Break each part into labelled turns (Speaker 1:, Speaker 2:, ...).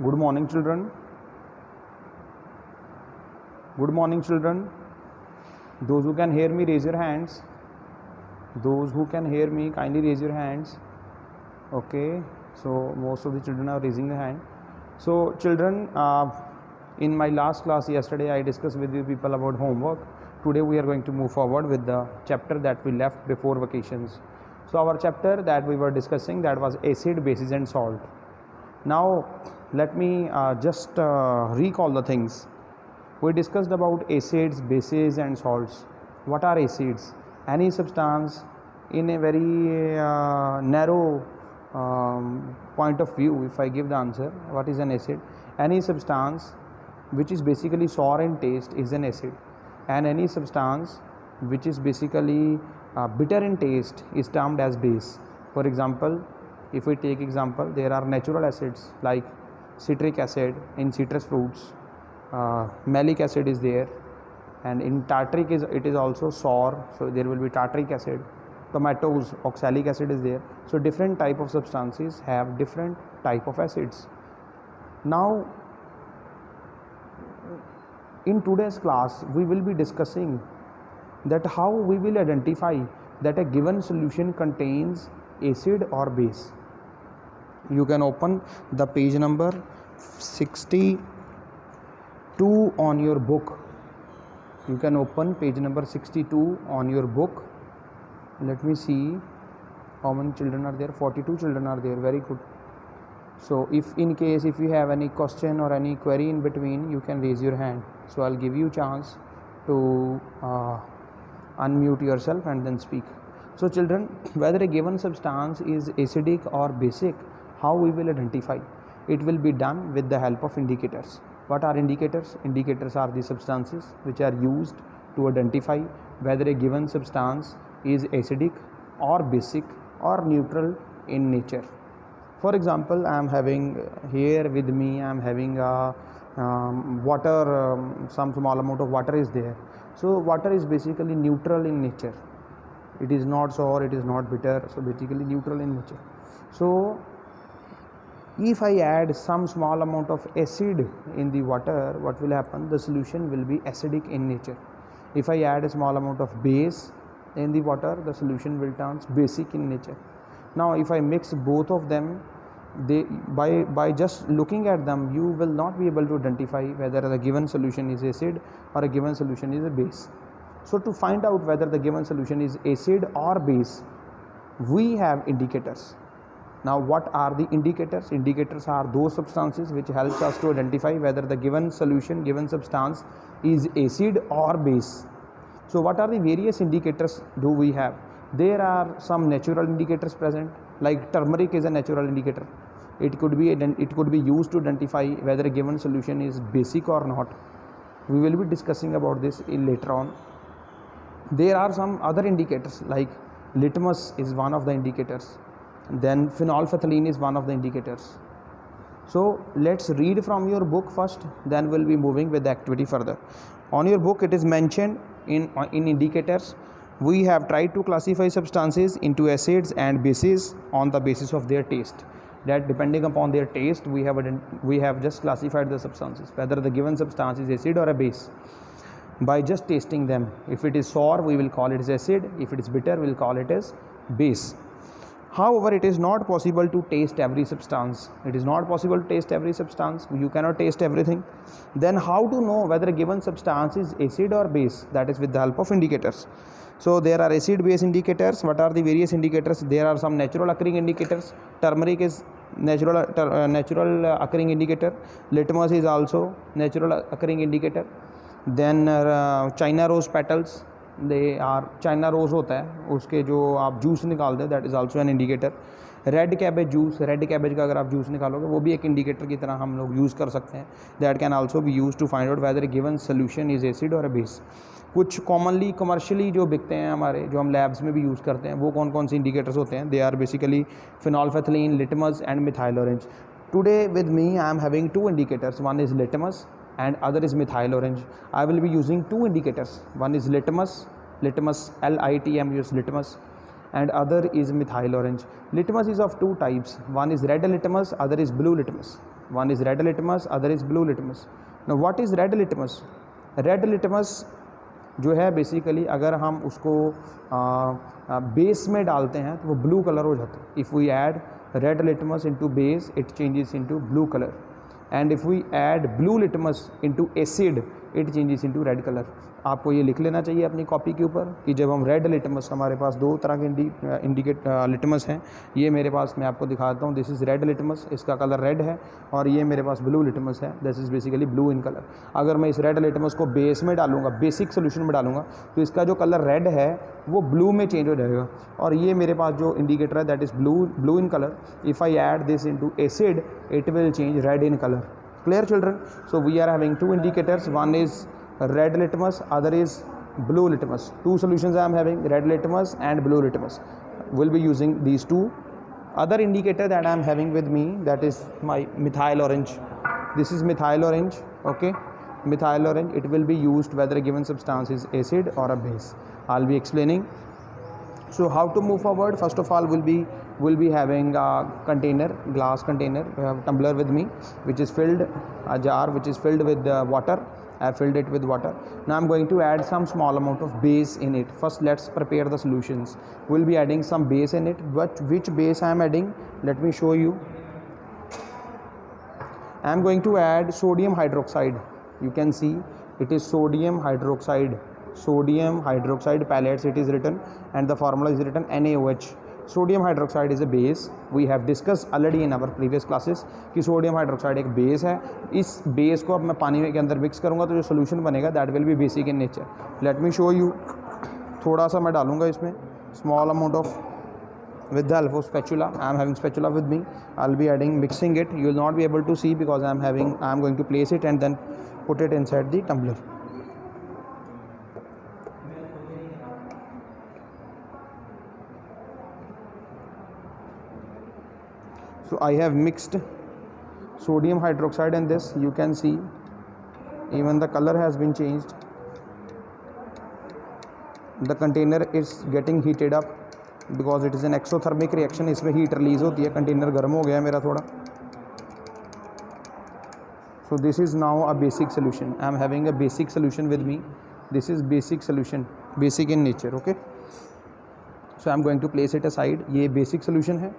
Speaker 1: Good morning, children. Good morning, children. Those who can hear me, raise your hands. Those who can hear me, kindly raise your hands. Okay, so most of the children are raising the hand. So, children, in my last class yesterday, I discussed with you people about homework. Today, we are going to move forward with the chapter that we left before vacations. So, our chapter that we were discussing, that was acid, bases, and salt. Now, let me just recall the things. We discussed about acids, bases, and salts. What are acids? Any substance in a very narrow point of view. If I give the answer, what is an acid? Any substance which is basically sour in taste is an acid, and any substance which is basically bitter in taste is termed as base. For example, if we take example, there are natural acids like citric acid in citrus fruits, malic acid is there, and in tartaric it is also sour, so there will be tartaric acid. Tomatoes, oxalic acid is there. So different type of substances have different type of acids. Now in today's class we will be discussing that how we will identify that a given solution contains acid or base. You can open the page number 62 on your book. You can open page number 62 on your book. Let me see how many children are there. 42 children are there. Very good. So if in case if you have any question or any query in between, you can raise your hand. So I'll give you chance to unmute yourself and then speak. So children, whether a given substance is acidic or basic, how we will identify? It will be done with the help of indicators. What are indicators? Indicators are the substances which are used to identify whether a given substance is acidic or basic or neutral in nature. For example, I am having here with me, I am having a water, some small amount of water is there. So water is basically neutral in nature. It is not sour, it is not bitter, so basically neutral in nature. So if I add some small amount of acid in the water, what will happen? The solution will be acidic in nature. If I add a small amount of base in the water, the solution will turn basic in nature. Now if I mix both of them, by just looking at them, you will not be able to identify whether the given solution is acid or a given solution is a base. So to find out whether the given solution is acid or base, we have indicators. Now what are the indicators? Indicators are those substances which helps us to identify whether the given solution, given substance is acid or base. So what are the various indicators do we have? There are some natural indicators present, like turmeric is a natural indicator. It could be used to identify whether a given solution is basic or not. We will be discussing about this later on. There are some other indicators like litmus is one of the indicators. Then phenolphthalein is one of the indicators. So let's read from your book first, then we'll be moving with the activity further. On your book it is mentioned in indicators, we have tried to classify substances into acids and bases on the basis of their taste. That depending upon their taste, we have just classified the substances, whether the given substance is acid or a base, by just tasting them. If it is sour, we will call it as acid. If it is bitter, we will call it as base. However, it is not possible to taste every substance. It is not possible to taste every substance. You cannot taste everything. Then how to know whether a given substance is acid or base? That is with the help of indicators. So there are acid base indicators. What are the various indicators? There are some natural occurring indicators. Turmeric is natural occurring indicator. Litmus is also natural occurring indicator. Then China rose petals, they are China rose होता है, उसके जो आप juice निकालते हैं, that is also an indicator. Red cabbage juice, red cabbage का अगर आप जूस निकालोगे, वो भी एक इंडिकेटर की तरह हम लोग यूज़ कर सकते हैं. That can also be use to find out whether given solution is acid और अ बेस. कुछ कॉमनली कमर्शियली जो बिकते हैं हमारे, जो हम लैब्स में भी यूज़ करते हैं, वो कौन कौन से इंडिकेटर्स होते हैं? They are basically phenolphthalein, litmus and methyl orange. Today with me I am having two indicators. One is litmus and other is methyl orange. I will be using two indicators. One is litmus LITMUS litmus, and other is methyl orange. Litmus is of two types. One is red litmus, other is blue litmus. One is red litmus, other is blue litmus. Now what is red litmus? Red litmus जो है basically अगर हम उसको base में डालते हैं तो वो ब्लू कलर हो जाता है. If we add red litmus into base it changes into blue colour, and if we add blue litmus into acid it changes into red colour. आपको ये लिख लेना चाहिए अपनी कॉपी के ऊपर कि जब हम रेड लिटमस, हमारे पास दो तरह के इंडिकेट लिटमस हैं. ये मेरे पास, मैं आपको दिखाता हूँ, दिस इज़ रेड लिटमस, इसका कलर रेड है, और ये मेरे पास ब्लू लिटमस है, this is basically blue in colour. अगर मैं इस रेड लिटमस को बेस में डालूंगा, बेसिक सोल्यूशन में डालूंगा, तो इसका जो कलर रेड है वो ब्लू में चेंज हो जाएगा. और ये मेरे पास जो इंडिकेटर है that is blue in colour. If I add this into acid it will change red in colour. Clear children? So we are having two indicators, one is red litmus, other is blue litmus. Two solutions I am having, red litmus and blue litmus. We'll be using these two. Other indicator that I am having with me, that is my methyl orange. This is methyl orange, okay? Methyl orange, it will be used whether a given substance is acid or a base. I'll be explaining. So how to move forward? First of all, we'll be having a container, glass container. I have a tumbler with me, which is filled, a jar which is filled with water. I have filled it with water. Now I'm going to add some small amount of base in it. First, let's prepare the solutions. We'll be adding some base in it. But which base I am adding? Let me show you. I am going to add sodium hydroxide. You can see it is sodium hydroxide. Sodium hydroxide pellets it is written, and the formula is written NaOH. Sodium hydroxide is a base. We have discussed already in our previous classes कि sodium hydroxide एक base है. इस base को अब मैं पानी के अंदर मिक्स करूँगा तो जो सोल्यूशन बनेगा that will be basic in nature. Let me show you. थोड़ा सा मैं डालूँगा इसमें, small amount of, with the help of spatula. I am having spatula with me. I'll be adding, mixing it. You will not be able to see because I am going to place it and then put it inside the tumbler. So I have mixed sodium hydroxide in this. You can see even the color has been changed. The container is getting heated up because it is an exothermic reaction. इसमें heat release होती है. Container गर्म हो गया मेरा थोड़ा. So this is now a basic solution. I am having a basic solution with me. This is basic solution, basic in nature. Okay. So I am going to place it aside. ये basic solution है.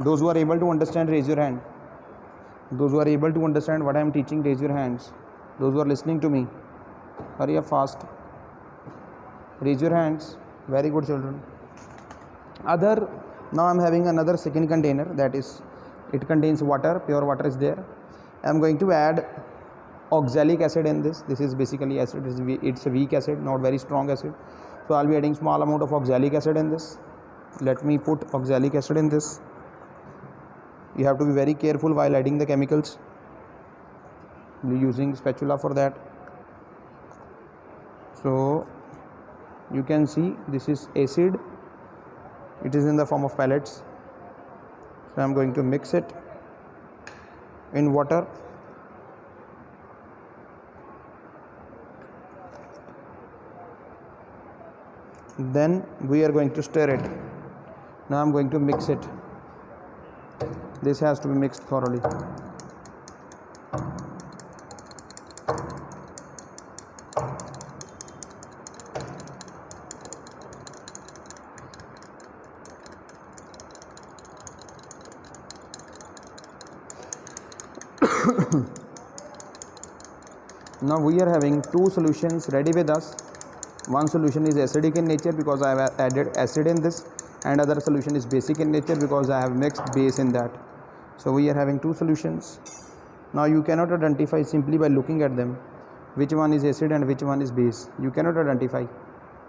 Speaker 1: Those who are able to understand, raise your hand. Those who are able to understand what I am teaching, raise your hands. Those who are listening to me, hurry up fast. Raise your hands. Very good, children. Now I am having another second container, that is, it contains water, pure water is there. I am going to add oxalic acid in this. This is basically acid. It's a weak acid, not very strong acid. So I'll be adding small amount of oxalic acid in this. Let me put oxalic acid in this. You have to be very careful while adding the chemicals. We're using spatula for that. So you can see this is acid. It is in the form of pellets. So I'm going to mix it in water. Then we are going to stir it. Now I'm going to mix it. This has to be mixed thoroughly. Now we are having two solutions ready with us. One solution is acidic in nature because I have added acid in this, and other solution is basic in nature because I have mixed base in that. So we are having two solutions. Now you cannot identify simply by looking at them which one is acid and which one is base. You cannot identify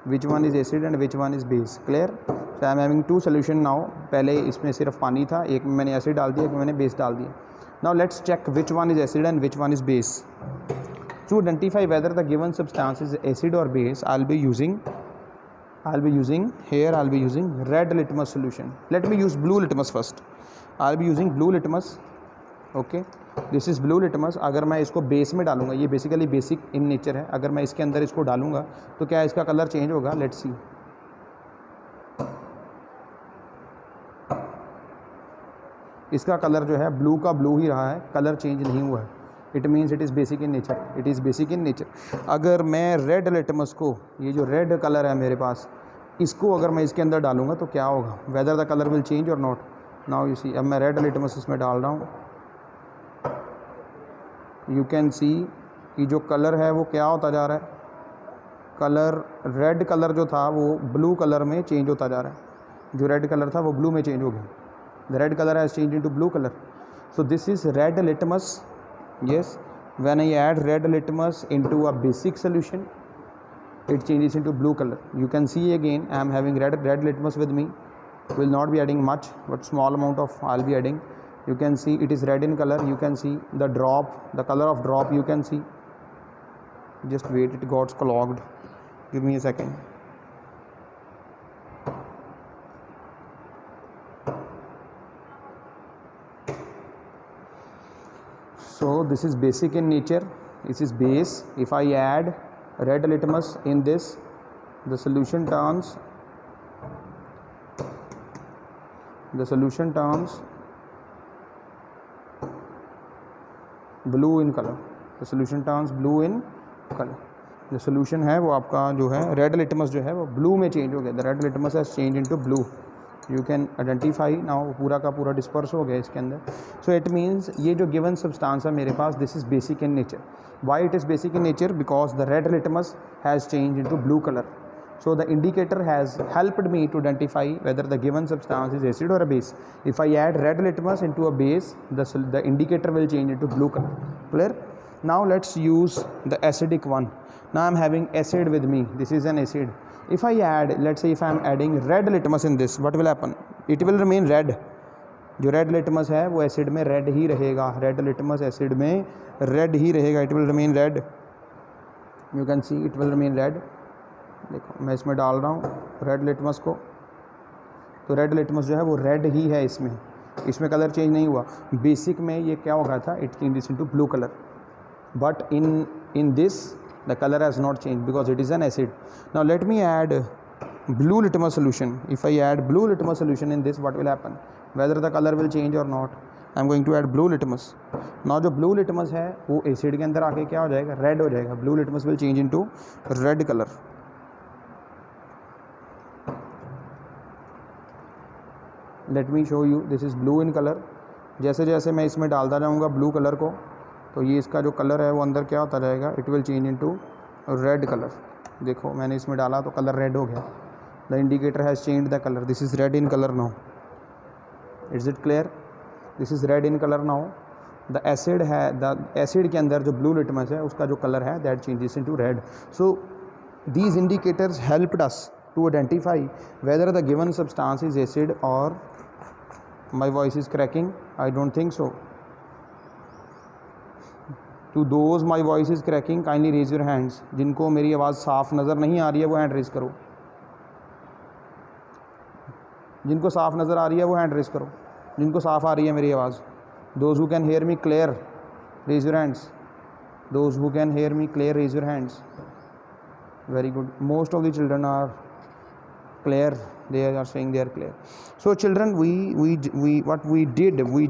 Speaker 1: which one is acid and which one is base. Clear? So I am having two solution now. पहले इसमें सिर्फ पानी था, एक में मैंने acid डाल दिया, एक में मैंने बेस डाल दिया. Now let's check which one is acid and which one is base. To identify whether the given substance is acid or base, I'll be using red litmus solution. Let me use blue litmus first. I'll be using blue litmus. Okay, this is blue litmus. अगर मैं इसको base में डालूंगा, ये basically basic in nature है, अगर मैं इसके अंदर इसको डालूंगा तो क्या इसका कलर चेंज होगा? Let's see. इसका कलर जो है ब्लू का ब्लू ही रहा है, कलर चेंज नहीं हुआ है। It means it is basic in nature, it is basic in nature. अगर मैं रेड लिटमस को, ये जो रेड कलर है मेरे पास, इसको अगर मैं इसके अंदर डालूंगा तो क्या होगा, whether the colour will change और नॉट। नाउ यू सी, अब मैं रेड लिटमस इसमें डाल रहा हूँ, यू कैन सी कि जो कलर है वो क्या होता जा रहा है, कलर रेड कलर जो था वो ब्लू कलर में चेंज होता जा रहा है। जो रेड कलर था वो ब्लू में चेंज हो गया, the red colour has change into blue colour. So this is red litmus. yes, when I add red litmus into a basic solution, it changes into blue color. You can see again I am having red litmus with me, will not be adding much but small amount of I'll be adding. You can see it is red in color, you can see the drop, the color of drop you can see. Just wait, it got clogged, give me a second. So this is basic in nature, this is base. If I add red litmus in this, the solution turns blue in color, the solution turns blue in color. जो solution है वो आपका जो है red litmus जो है वो blue में change हो गया, the red litmus has changed into blue. You can identify now, पूरा का पूरा disperse हो गया इसके अंदर. So it means ये जो given substance है मेरे पास, this is basic in nature. Why it is basic in nature? Because the red litmus has changed into blue color. So the indicator has helped me to identify whether the given substance is acid or a base. If I add red litmus into a base, the indicator will change into blue color. Clear? Now let's use the acidic one. Now I am having acid with me, this is an acid. If I add, let's say if I am adding red litmus in this, what will happen? It will remain red. जो red litmus है वो acid में red ही रहेगा, red litmus acid में red ही रहेगा, it will remain red. You can see it will remain red. देखो मैं इसमें डाल रहा हूँ रेड लिटमस को, तो रेड लिटमस जो है वो रेड ही है, इसमें कलर चेंज नहीं हुआ. बेसिक में ये क्या हो गया था, it changes into blue colour, but in this the colour has not change because it is an acid. Now let me add blue litmus solution. If I add blue litmus solution in this, what will happen, whether the color will change or not. I am going to add blue litmus. Now जो blue litmus है वो acid के अंदर आके क्या हो जाएगा, red हो जाएगा. blue litmus will change into red color. Let me show you, this is blue in color. जैसे जैसे मैं इसमें डालता जाऊँगा ब्लू कलर को, तो ये इसका जो कलर है वो अंदर क्या होता जाएगा, it will change into red colour. देखो मैंने इसमें डाला तो कलर रेड हो गया. The indicator has change the colour, this is red in colour now. Is it clear? This is red in colour now. The acid है, the acid के अंदर जो ब्लू लिटमस है उसका जो कलर है that changes into red. So these indicators helped us to identify whether the given substance is acid और my voice is cracking, I don't think so. To those my voice is cracking kindly raise your hands. जिनको मेरी आवाज़ साफ़ नज़र नहीं आ रही है वो हैंड रेज करो. जिनको साफ़ नज़र आ रही है वो हैंड रेज करो. जिनको साफ़ आ रही है मेरी आवाज़, those who can hear me clear raise your hands. Those who can hear me clear raise your hands. Very good. Most of the children are clear, they are saying they are clear. So children, we what we did, we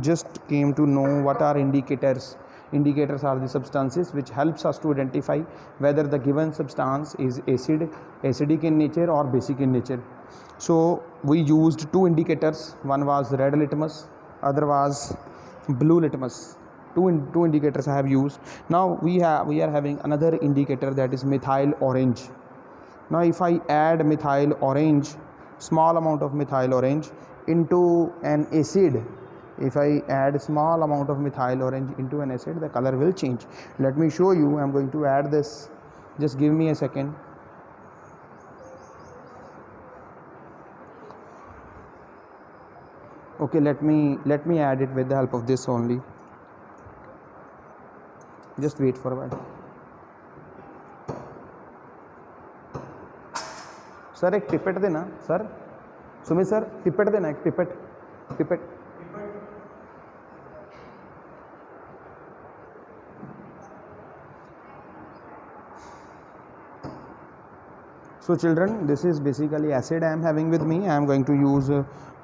Speaker 1: just came to know what are indicators. Indicators are the substances which helps us to identify whether the given substance is acidic in nature or basic in nature. So we used two indicators, one was red litmus, other was blue litmus. Two indicators I have used. Now we are having another indicator, that is methyl orange. Now if I add methyl orange, small amount of methyl orange into an acid, if I add small amount of methyl orange into an acid, the color will change. Let me show you. I am going to add this, just give me a second. Okay, let me add it with the help of this only. Just wait for a while. Sir एक pipette देना sir, Sumit sir pipette देना, एक pipette. So children, this is basically acid I am having with me. I am going to use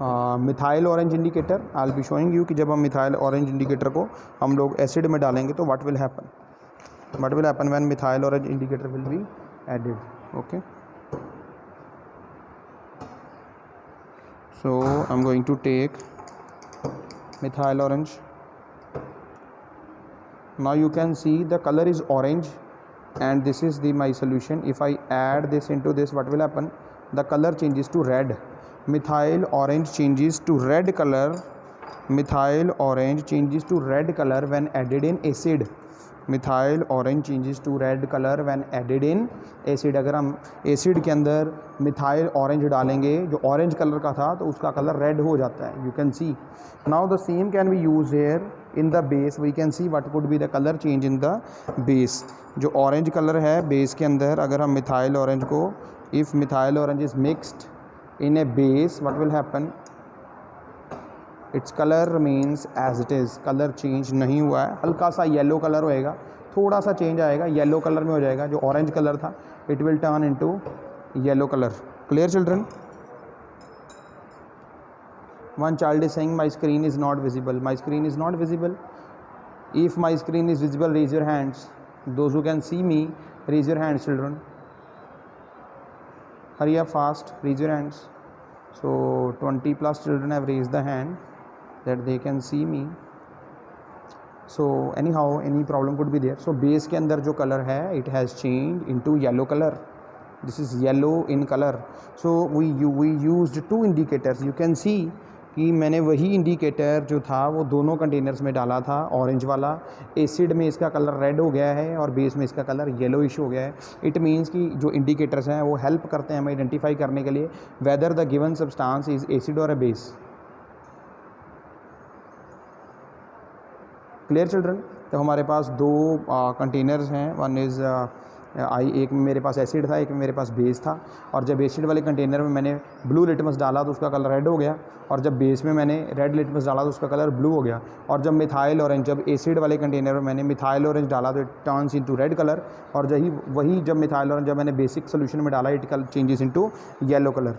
Speaker 1: methyl orange indicator, I will be showing you कि जब हम methyl orange indicator को हम लोग acid में डालेंगे तो what will happen when methyl orange indicator will be added. Okay, so I'm going to take methyl orange. Now you can see the color is orange and this is the my solution. If I add this into this, what will happen? The color changes to red. Methyl orange changes to red color. Methyl orange changes to red color when added in acid. Methyl orange changes to red colour when added in acid. अगर हम acid के अंदर methyl orange डालेंगे, जो orange colour का था, तो उसका कलर रेड हो जाता है. You can see now the same can be use here in the base. We can see what could be the colour change in the base. जो ऑरेंज कलर है base के अंदर, अगर हम मिथाइल ऑरेंज को, if methyl orange is mixed in a base, what will happen? Its colour means as it is. Colour change नहीं हुआ है, हल्का सा येलो कलर होएगा, थोड़ा सा चेंज आएगा, येलो कलर में हो जाएगा. जो ऑरेंज कलर था it will turn into yellow colour. Clear children? One child is saying my screen is not visible. My screen is not visible. If my screen is visible, raise your hands. Those who can see me, raise your hands children. Hurry up fast, raise your hands. So 20+ children have raised the hand that they can see me. So anyhow, any problem could be there. So base के अंदर जो color है, it has changed into yellow color. This is yellow in color. So we used two indicators. You can see कि मैंने वही indicator जो था वो दोनों कंटेनर्स में डाला था. ऑरेंज वाला एसिड में इसका कलर रेड हो गया है और बेस में इसका कलर येलोइश हो गया है. इट मीन्स कि जो इंडिकेटर्स हैं वो हेल्प करते हैं हमें आइडेंटिफाई करने के लिए weather the given substance is acid और अ बेस. Clear children? तो हमारे पास दो कंटेनर्स हैं. वन इज़ एक में मेरे पास एसिड था, एक में मेरे पास बेस था. और जब एसिड वाले कंटेनर में मैंने ब्लू लिटमस डाला तो उसका कलर रेड हो गया, और जब बेस में मैंने रेड लिटमस डाला तो उसका कलर ब्लू हो गया. और जब मिथाइल ऑरेंज, जब एसिड वाले कंटेनर में मैंने मिथाइल ऑरेंज डाला तो it turns into red colour. और वही जब मिथाइल ऑरेंज जब मैंने बेसिक सोल्यूशन में डाला, it changes into yellow colour.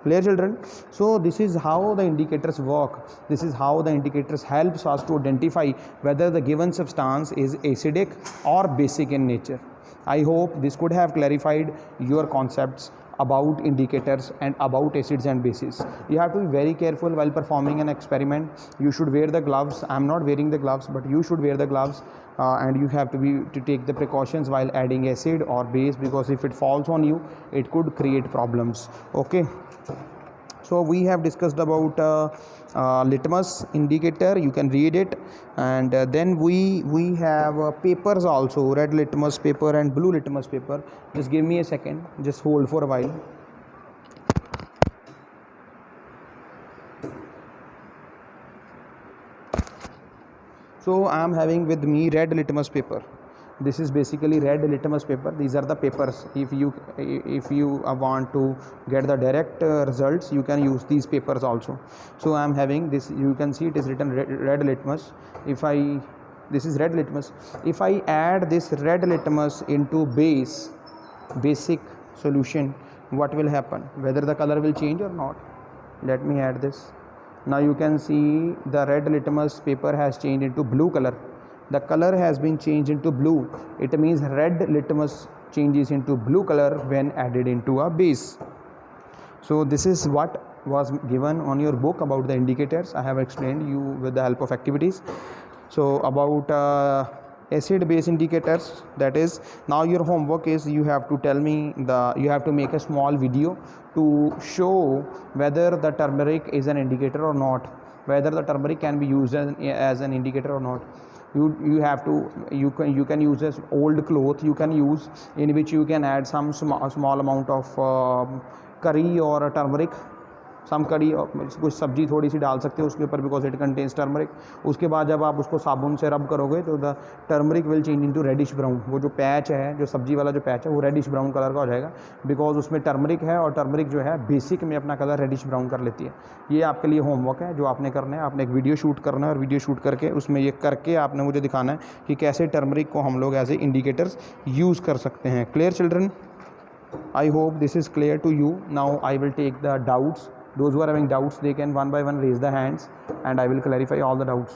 Speaker 1: Clear children? So this is how the indicators work. This is how the indicators helps us to identify whether the given substance is acidic or basic in nature. I hope this could have clarified your concepts about indicators and about acids and bases. You have to be very careful while performing an experiment. You should wear the gloves. I am not wearing the gloves, but you should wear the gloves. And you have to take the precautions while adding acid or base, because if it falls on you, it could create problems. Okay. So we have discussed about litmus indicator. You can read it. And then we have papers also, red litmus paper and blue litmus paper. Just give me a second, just hold for a while. So I am having with me red litmus paper. This is basically red litmus paper. These are the papers. If you want to get the direct results, you can use these papers also. So I am having this. You can see it is written red litmus. This is red litmus. If I add this red litmus into basic solution, what will happen? Whether the color will change or not? Let me add this. Now you can see the red litmus paper has changed into blue color. The color has been changed into blue. It means red litmus changes into blue color when added into a base. So this is what was given on your book about the indicators. I have explained you with the help of activities. So about acid base indicators, that is, now your homework is you have to tell me you have to make a small video to show whether the turmeric is an indicator or not, whether the turmeric can be used as an indicator or not. You can use as old cloth, you can use, in which you can add some small amount of curry or turmeric. सम कड़ी और कुछ सब्जी थोड़ी सी डाल सकते हो उसके ऊपर, बिकॉज इट कंटेन्स टर्मरिक. उसके बाद जब आप उसको साबुन से रब करोगे तो the turmeric will change into reddish brown. वो जो पैच है, जो सब्जी वाला जो पैच है, वो रेडिश ब्राउन कलर का हो जाएगा, बिकॉज उसमें टर्मरिक है, और टर्मरिक जो है बेसिक में अपना कलर रेडिश ब्राउन कर लेती है. ये आपके लिए होमवर्क है जो आपने करना है. आपने एक वीडियो शूट करना है, और वीडियो शूट करके उसमें ये करके आपने मुझे दिखाना है कि कैसे टर्मरिक को हम लोग एज ए इंडिकेटर्स यूज़ कर सकते हैं. Clear children? I hope this is clear to you. Now I will take the doubts Those who are having doubts, they can one by one raise the hands and I will clarify all the doubts.